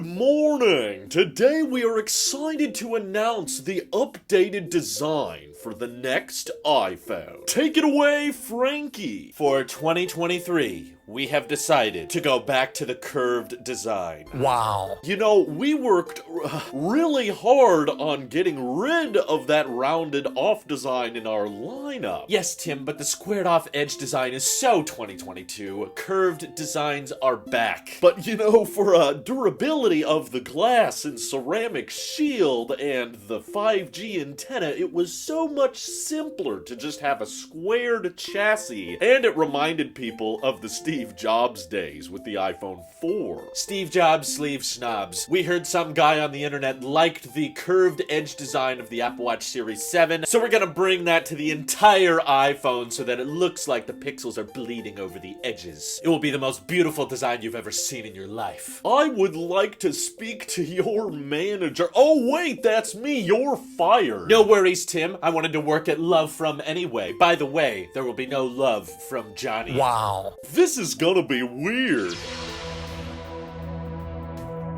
Good morning! Today we are excited to announce the updated design for the next iPhone. Take it away, Frankie! For 2023, we have decided to go back to the curved design. Wow. You know, we worked really hard on getting rid of that rounded off design in our lineup. Yes, Tim, but the squared off edge design is so 2022. Curved designs are back. But you know, for durability of the glass and ceramic shield and the 5G antenna, it was so much simpler to just have a squared chassis. And it reminded people of the Steve Jobs days with the iPhone 4. Steve Jobs sleeve snobs. We heard some guy on the internet liked the curved edge design of the Apple Watch Series 7, so we're gonna bring that to the entire iPhone so that it looks like the pixels are bleeding over the edges. It will be the most beautiful design you've ever seen in your life. I would like to speak to your manager. Oh wait, that's me, you're fired. No worries, Tim. I wanted to work at Love From anyway. By the way, there will be no love from Johnny. Wow. This is gonna be weird.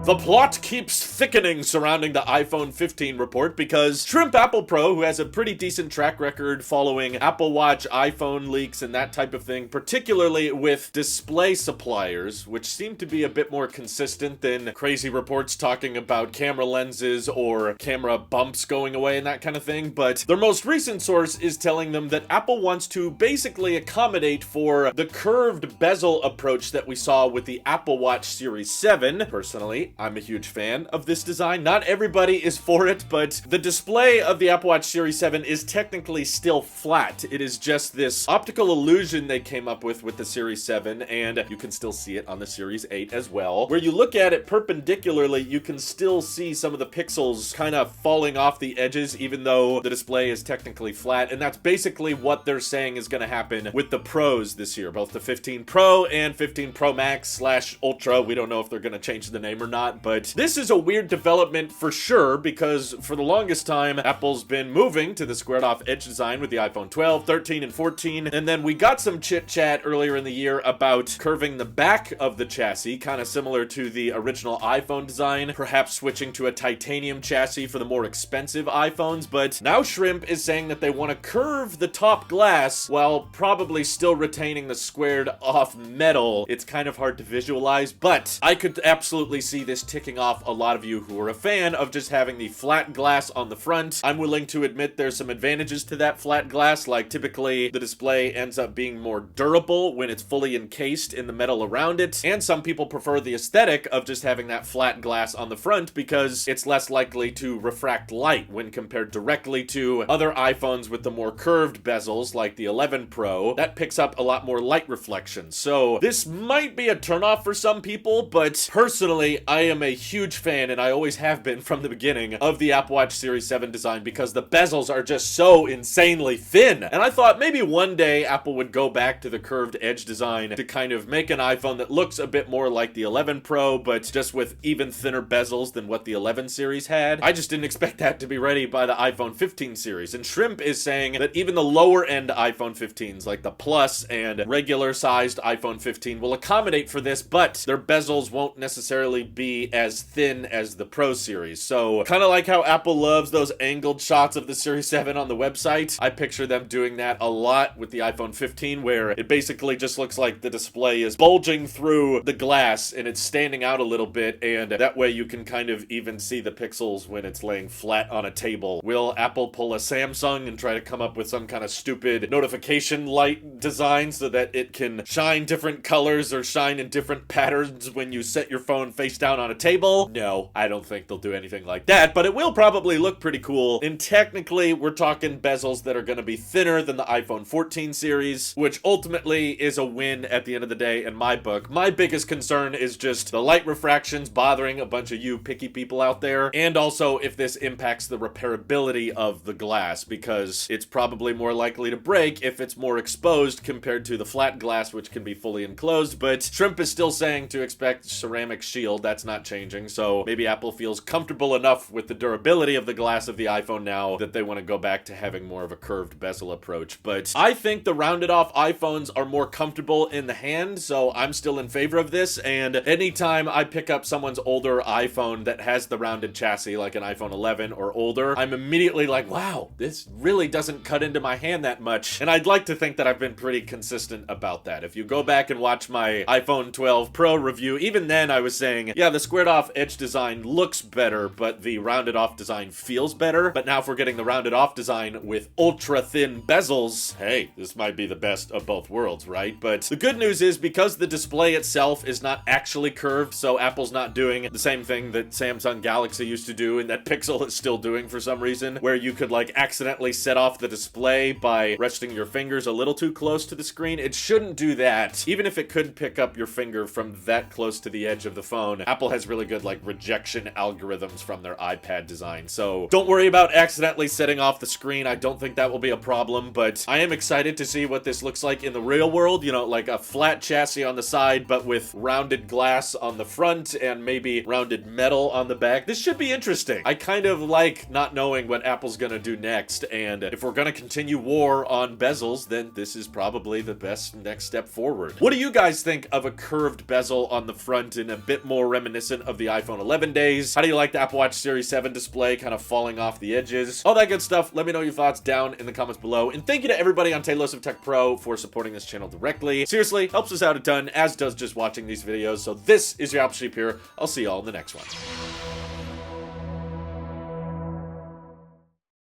The plot keeps thickening surrounding the iPhone 15 report because Shrimp Apple Pro, who has a pretty decent track record following Apple Watch, iPhone leaks, and that type of thing, particularly with display suppliers, which seem to be a bit more consistent than crazy reports talking about camera lenses or camera bumps going away and that kind of thing. But their most recent source is telling them that Apple wants to basically accommodate for the curved bezel approach that we saw with the Apple Watch Series 7. Personally, I'm a huge fan of this design. Not everybody is for it, but the display of the Apple Watch Series 7 is technically still flat. It is just this optical illusion they came up with the Series 7, and you can still see it on the Series 8 as well. Where you look at it perpendicularly, you can still see some of the pixels kind of falling off the edges, even though the display is technically flat, and that's basically what they're saying is going to happen with the Pros this year, both the 15 Pro and 15 Pro Max / Ultra. We don't know if they're going to change the name or not. But this is a weird development for sure, because for the longest time, Apple's been moving to the squared off edge design with the iPhone 12, 13, and 14, and then we got some chit chat earlier in the year about curving the back of the chassis, kind of similar to the original iPhone design, perhaps switching to a titanium chassis for the more expensive iPhones. But now Shrimp is saying that they want to curve the top glass while probably still retaining the squared off metal. It's kind of hard to visualize, but I could absolutely see this ticking off a lot of you who are a fan of just having the flat glass on the front. I'm willing to admit there's some advantages to that flat glass, like typically the display ends up being more durable when it's fully encased in the metal around it, and some people prefer the aesthetic of just having that flat glass on the front because it's less likely to refract light when compared directly to other iPhones with the more curved bezels like the 11 Pro. That picks up a lot more light reflection. So this might be a turnoff for some people, but personally, I am a huge fan, and I always have been from the beginning, of the Apple Watch Series 7 design because the bezels are just so insanely thin. And I thought maybe one day Apple would go back to the curved edge design to kind of make an iPhone that looks a bit more like the 11 Pro, but just with even thinner bezels than what the 11 series had. I just didn't expect that to be ready by the iPhone 15 series. And Shrimp is saying that even the lower end iPhone 15s, like the Plus and regular sized iPhone 15, will accommodate for this, but their bezels won't necessarily be as thin as the Pro series. So kind of like how Apple loves those angled shots of the Series 7 on the website, I picture them doing that a lot with the iPhone 15, where it basically just looks like the display is bulging through the glass and it's standing out a little bit, and that way you can kind of even see the pixels when it's laying flat on a table. Will Apple pull a Samsung and try to come up with some kind of stupid notification light design so that it can shine different colors or shine in different patterns when you set your phone face down on a table? No, I don't think they'll do anything like that, but it will probably look pretty cool. And technically, we're talking bezels that are going to be thinner than the iPhone 14 series, which ultimately is a win at the end of the day in my book. My biggest concern is just the light refractions bothering a bunch of you picky people out there, and also if this impacts the repairability of the glass, because it's probably more likely to break if it's more exposed compared to the flat glass, which can be fully enclosed. But Shrimp is still saying to expect ceramic shield. That's that's not changing, so maybe Apple feels comfortable enough with the durability of the glass of the iPhone now that they want to go back to having more of a curved bezel approach. But I think the rounded off iPhones are more comfortable in the hand, so I'm still in favor of this, and anytime I pick up someone's older iPhone that has the rounded chassis, like an iPhone 11 or older, I'm immediately like, wow, this really doesn't cut into my hand that much. And I'd like to think that I've been pretty consistent about that. If you go back and watch my iPhone 12 Pro review, even then I was saying, yeah, the squared off edge design looks better, but the rounded off design feels better. But now if we're getting the rounded off design with ultra thin bezels, hey, this might be the best of both worlds, right? But the good news is, because the display itself is not actually curved, so Apple's not doing the same thing that Samsung Galaxy used to do and that Pixel is still doing for some reason, where you could like accidentally set off the display by resting your fingers a little too close to the screen. It shouldn't do that. Even if it could pick up your finger from that close to the edge of the phone, Apple has really good like rejection algorithms from their iPad design. So don't worry about accidentally setting off the screen. I don't think that will be a problem, but I am excited to see what this looks like in the real world. You know, like a flat chassis on the side, but with rounded glass on the front and maybe rounded metal on the back. This should be interesting. I kind of like not knowing what Apple's gonna do next, and if we're gonna continue war on bezels, then this is probably the best next step forward. What do you guys think of a curved bezel on the front and a bit more reminiscent of the iPhone 11 days? How do you like the Apple Watch Series 7 display kind of falling off the edges? All that good stuff. Let me know your thoughts down in the comments below, and thank you to everybody on Tailosive Tech Pro for supporting this channel directly. Seriously, helps us out a ton, as does just watching these videos. So this is your Apple Sheep here. I'll see y'all in the next one.